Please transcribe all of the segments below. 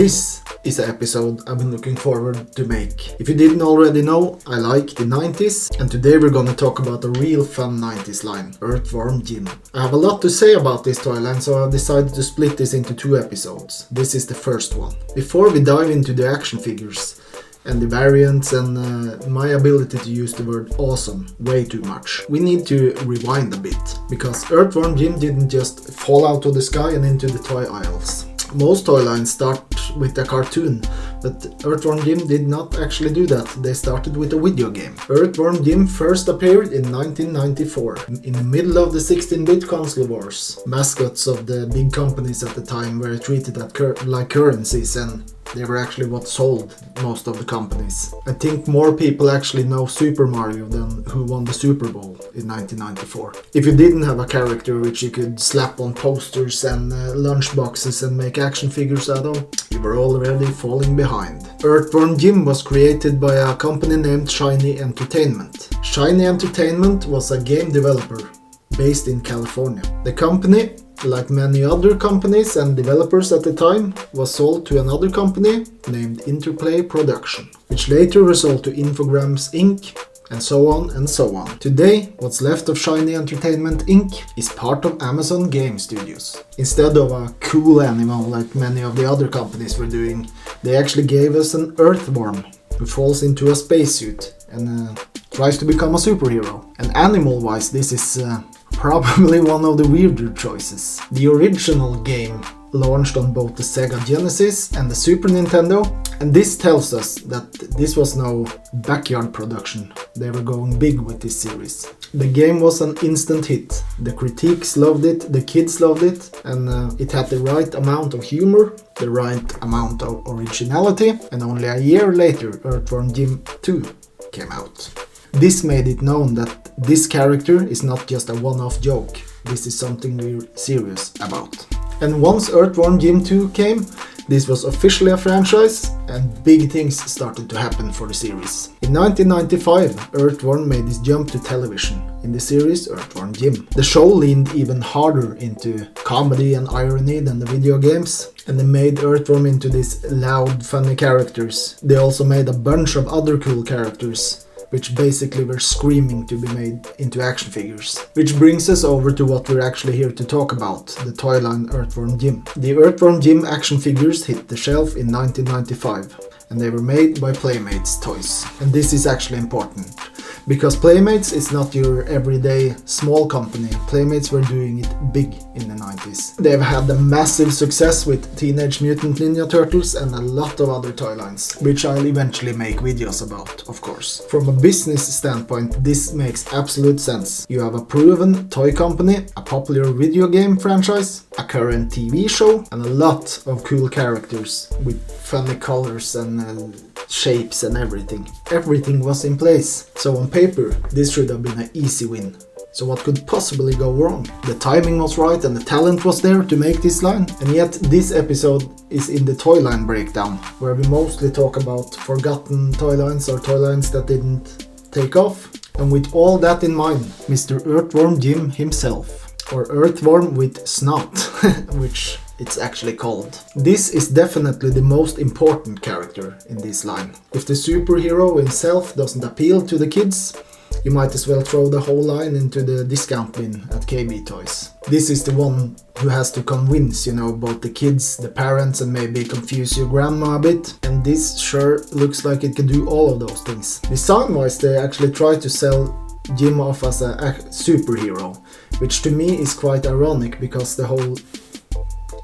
This is an episode I've been looking forward to make. If you didn't already know, I like the 90s, and today we're gonna talk about a real fun 90s line, Earthworm Jim. I have a lot to say about this toy line, so I've decided to split this into 2 episodes. This is the first one. Before we dive into the action figures and the variants and my ability to use the word awesome way too much, we need to rewind a bit, because Earthworm Jim didn't just fall out of the sky and into the toy aisles. Most toy lines start with a cartoon, but Earthworm Jim did not actually do that. They started with a video game. Earthworm Jim first appeared in 1994, in the middle of the 16-bit console wars. Mascots of the big companies at the time were treated like currencies, and they were actually what sold most of the companies. I think more people actually know Super Mario than who won the Super Bowl in 1994. If you didn't have a character which you could slap on posters and lunchboxes and make action figures out of, you were already falling behind. Earthworm Jim was created by a company named Shiny Entertainment. Shiny Entertainment was a game developer based in California. The company, like many other companies and developers at the time, was sold to another company named Interplay Production, which later resold to Infogrames Inc., and so on and so on. Today, what's left of Shiny Entertainment Inc. is part of Amazon Game Studios. Instead of a cool animal like many of the other companies were doing, they actually gave us an earthworm who falls into a spacesuit and tries to become a superhero. And animal-wise, this is probably one of the weirder choices. The original game launched on both the Sega Genesis and the Super Nintendo, and this tells us that this was no backyard production. They were going big with this series. The game was an instant hit. The critics loved it, the kids loved it, and it had the right amount of humor, the right amount of originality, and only a year later Earthworm Jim 2 came out. This made it known that this character is not just a one-off joke. This is something we're serious about. And once Earthworm Jim 2 came, this was officially a franchise, and big things started to happen for the series. In 1995, Earthworm made his jump to television in the series Earthworm Jim. The show leaned even harder into comedy and irony than the video games, and they made Earthworm into these loud, funny characters. They also made a bunch of other cool characters, which basically were screaming to be made into action figures. Which brings us over to what we're actually here to talk about, the toy line Earthworm Jim. The Earthworm Jim action figures hit the shelf in 1995, and they were made by Playmates toys. And this is actually important, because Playmates is not your everyday small company. Playmates were doing it big in the 90s. They've had a massive success with Teenage Mutant Ninja Turtles and a lot of other toy lines, which I'll eventually make videos about, of course. From a business standpoint, this makes absolute sense. You have a proven toy company, a popular video game franchise, a current TV show, and a lot of cool characters with funny colors and shapes and everything. Everything was in place. So on paper, this should have been an easy win. So what could possibly go wrong? The timing was right and the talent was there to make this line. And yet this episode is in the toy line breakdown, where we mostly talk about forgotten toy lines or toy lines that didn't take off. And with all that in mind, Mr. Earthworm Jim himself, or Earthworm with Snot, which it's actually called. This is definitely the most important character in this line. If the superhero himself doesn't appeal to the kids, you might as well throw the whole line into the discount bin at KB Toys. This is the one who has to convince, both the kids, the parents, and maybe confuse your grandma a bit. And this sure looks like it can do all of those things. Design-wise, they actually try to sell Jim off as a superhero, which to me is quite ironic, because the whole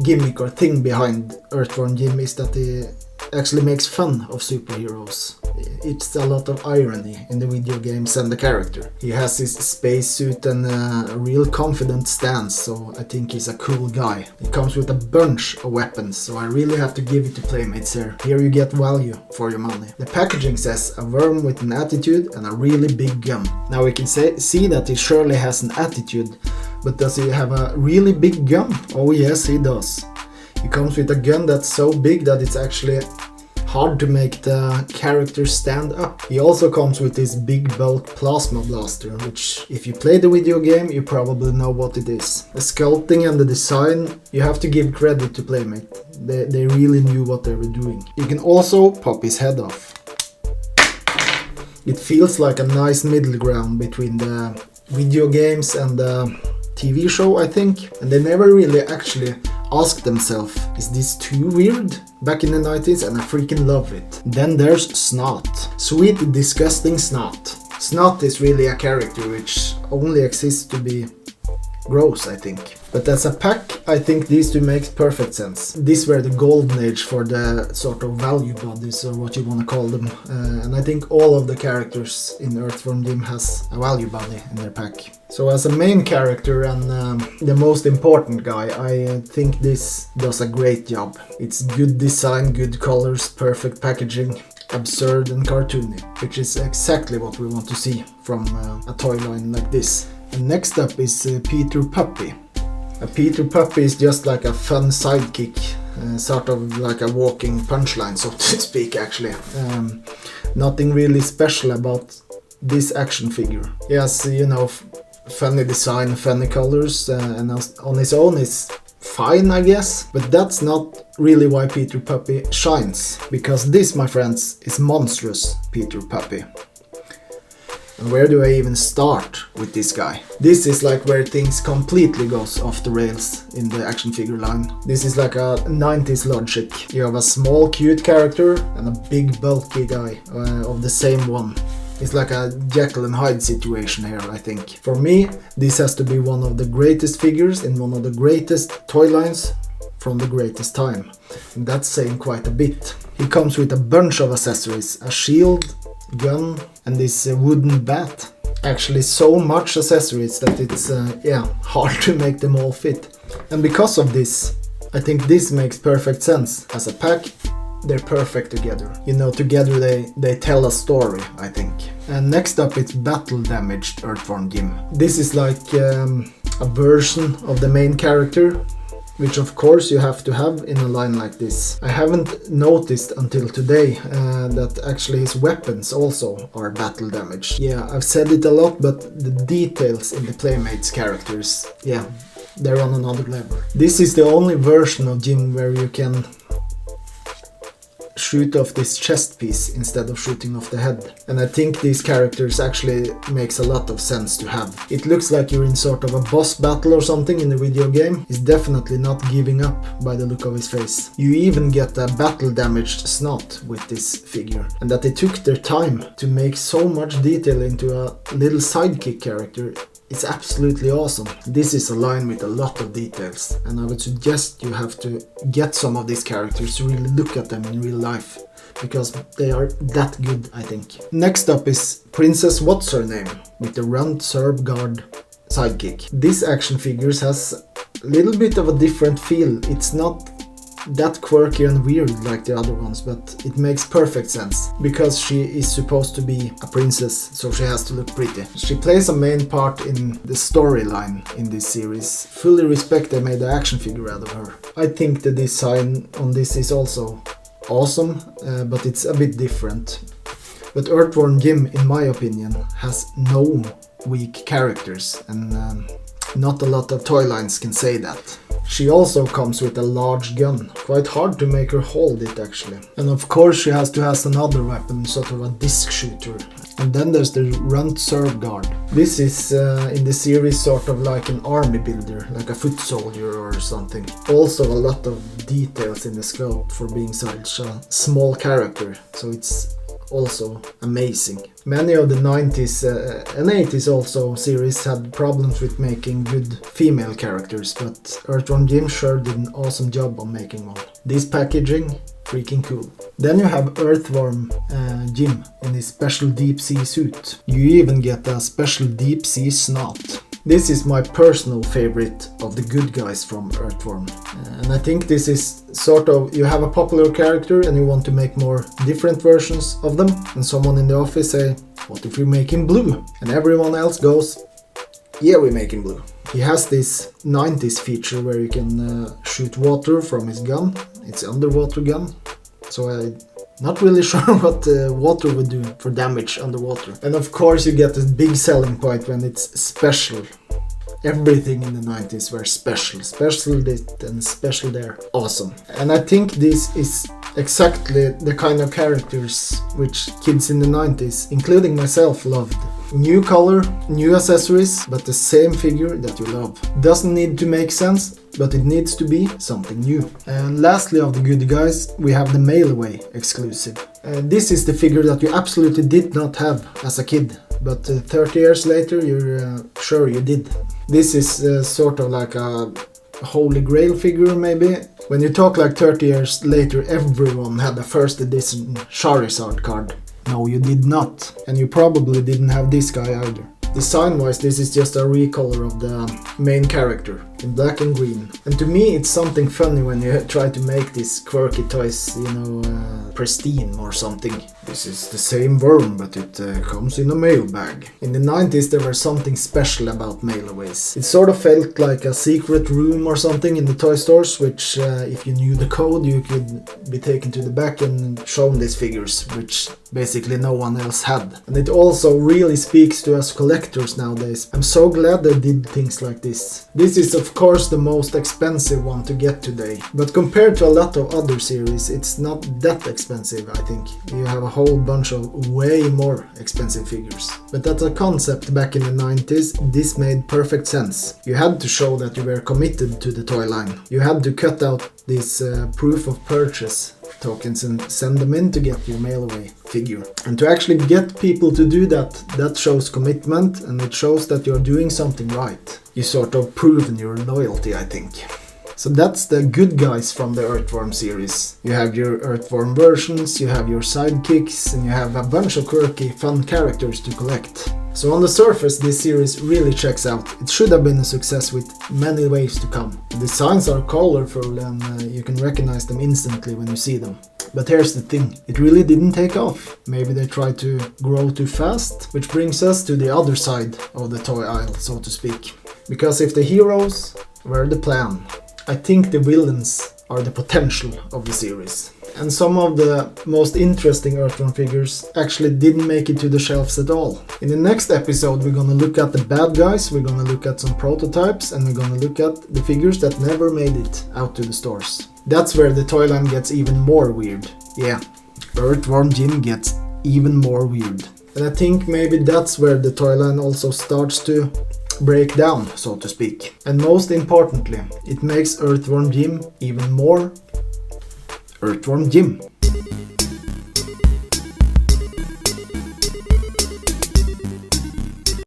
gimmick or thing behind Earthworm Jim is that he actually makes fun of superheroes. It's a lot of irony in the video games and the character. He has his spacesuit and a real confident stance, so I think he's a cool guy. It comes with a bunch of weapons, so I really have to give it to Playmates here. Here you get value for your money. The packaging says a worm with an attitude and a really big gun. Now we can see that he surely has an attitude, but does he have a really big gun? Oh yes, he does. He comes with a gun that's so big that it's actually hard to make the character stand up. He also comes with this big bulk plasma blaster, which if you play the video game you probably know what it is. The sculpting and the design, you have to give credit to Playmate. They really knew what they were doing. You can also pop his head off. It feels like a nice middle ground between the video games and the TV show, I think. And they never really actually asked themselves, is this too weird? Back in the 90s, and I freaking love it. Then there's Snot. Sweet, disgusting Snot. Snot is really a character which only exists to be gross, I think. But as a pack, I think these two makes perfect sense. These were the golden age for the sort of value bodies, or what you want to call them. And I think all of the characters in Earthworm Jim has a value body in their pack. So as a main character and the most important guy, I think this does a great job. It's good design, good colors, perfect packaging, absurd and cartoony, which is exactly what we want to see from a toy line like this. And next up is Peter Puppy. A Peter Puppy is just like a fun sidekick, sort of like a walking punchline, so to speak, actually. Nothing really special about this action figure. Yes, you know, funny design, funny colors, and on his own is fine, I guess. But that's not really why Peter Puppy shines, because this, my friends, is Monstrous Peter Puppy. And where do I even start with this guy? This is like where things completely goes off the rails in the action figure line. This is like a 90s logic. You have a small cute character and a big bulky guy of the same one. It's like a Jekyll and Hyde situation here, I think. For me, this has to be one of the greatest figures in one of the greatest toy lines from the greatest time. And that's saying quite a bit. He comes with a bunch of accessories, a shield, gun, and this wooden bat. Actually so much accessories that it's hard to make them all fit. And because of this, I think this makes perfect sense. As a pack, they're perfect together. You know, together they tell a story, I think. And next up it's Battle Damaged Earthworm Jim. This is like a version of the main character, which of course you have to have in a line like this. I haven't noticed until today that actually his weapons also are battle damaged. Yeah, I've said it a lot, but the details in the Playmates characters, yeah, they're on another level. This is the only version of Jim where you can shoot off this chest piece instead of shooting off the head. And I think these characters actually makes a lot of sense to have. It looks like you're in sort of a boss battle or something in the video game. He's definitely not giving up by the look of his face. You even get a battle damaged Snot with this figure. And that they took their time to make so much detail into a little sidekick character, it's absolutely awesome. This is a line with a lot of details, and I would suggest you have to get some of these characters to really look at them in real life, because they are that good, I think. Next up is Princess What's Her Name with the Runt Zurb guard sidekick. This action figures has a little bit of a different feel. It's not that quirky and weird like the other ones, but it makes perfect sense because she is supposed to be a princess, so she has to look pretty. She plays a main part in the storyline in this series. Fully respect they made an action figure out of her. I think the design on this is also awesome, but it's a bit different. But Earthworm Jim, in my opinion, has no weak characters, and not a lot of toy lines can say that. She also comes with a large gun. Quite hard to make her hold it, actually. And of course she has to have another weapon, sort of a disc shooter. And then there's the Runt Zurb guard. This is in the series sort of like an army builder, like a foot soldier or something. Also a lot of details in the scope for being such a small character, so it's also amazing. Many of the 90s and 80s also series had problems with making good female characters, but Earthworm Jim sure did an awesome job on making one. This packaging, freaking cool. Then you have Earthworm Jim in his special deep sea suit. You even get a special deep sea Snot. This is my personal favorite of the good guys from Earthworm. And I think this is sort of, you have a popular character and you want to make more different versions of them, and someone in the office say, what if we make him blue? And everyone else goes, yeah, we make him blue. He has this 90s feature where you can shoot water from his gun. It's an underwater gun. So I Not really sure what water would do for damage underwater. And of course you get this big selling point when it's special. Everything in the 90s were special. Special this and special there. Awesome. And I think this is exactly the kind of characters which kids in the 90s, including myself, loved. New color, new accessories, but the same figure that you love. Doesn't need to make sense, but it needs to be something new. And lastly of the goodie guys, we have the Mail Away exclusive. This is the figure that you absolutely did not have as a kid, but 30 years later you're sure you did. This is sort of like a Holy Grail figure maybe. When you talk like 30 years later, everyone had a first edition Charizard card. No, you did not. And you probably didn't have this guy either. Design-wise, this is just a recolor of the main character in black and green. And to me, it's something funny when you try to make these quirky toys, you know, pristine or something. This is the same worm, but it comes in a mail bag. In the 90s, there was something special about mailaways. It sort of felt like a secret room or something in the toy stores, which if you knew the code, you could be taken to the back and shown these figures, which basically no one else had. And it also really speaks to us collectors nowadays. I'm so glad they did things like this. This is of course the most expensive one to get today, but compared to a lot of other series, it's not that expensive, I think. You have a whole bunch of way more expensive figures. But as a concept back in the 90s, this made perfect sense. You had to show that you were committed to the toy line. You had to cut out these proof of purchase tokens and send them in to get your mail away figure. And to actually get people to do that, that shows commitment, and it shows that you're doing something right. You sort of proven your loyalty, I think. So that's the good guys from the Earthworm series. You have your Earthworm versions, you have your sidekicks, and you have a bunch of quirky, fun characters to collect. So on the surface, this series really checks out. It should have been a success with many waves to come. The designs are colorful and you can recognize them instantly when you see them. But here's the thing, it really didn't take off. Maybe they tried to grow too fast, which brings us to the other side of the toy aisle, so to speak. Because if the heroes were the plan, I think the villains are the potential of the series. And some of the most interesting Earthworm figures actually didn't make it to the shelves at all. In the next episode we're gonna look at the bad guys, we're gonna look at some prototypes, and we're gonna look at the figures that never made it out to the stores. That's where the toy line gets even more weird. Yeah, Earthworm Jim gets even more weird. And I think maybe that's where the toy line also starts to break down, so to speak. And most importantly, it makes Earthworm Jim even more Earthworm Jim.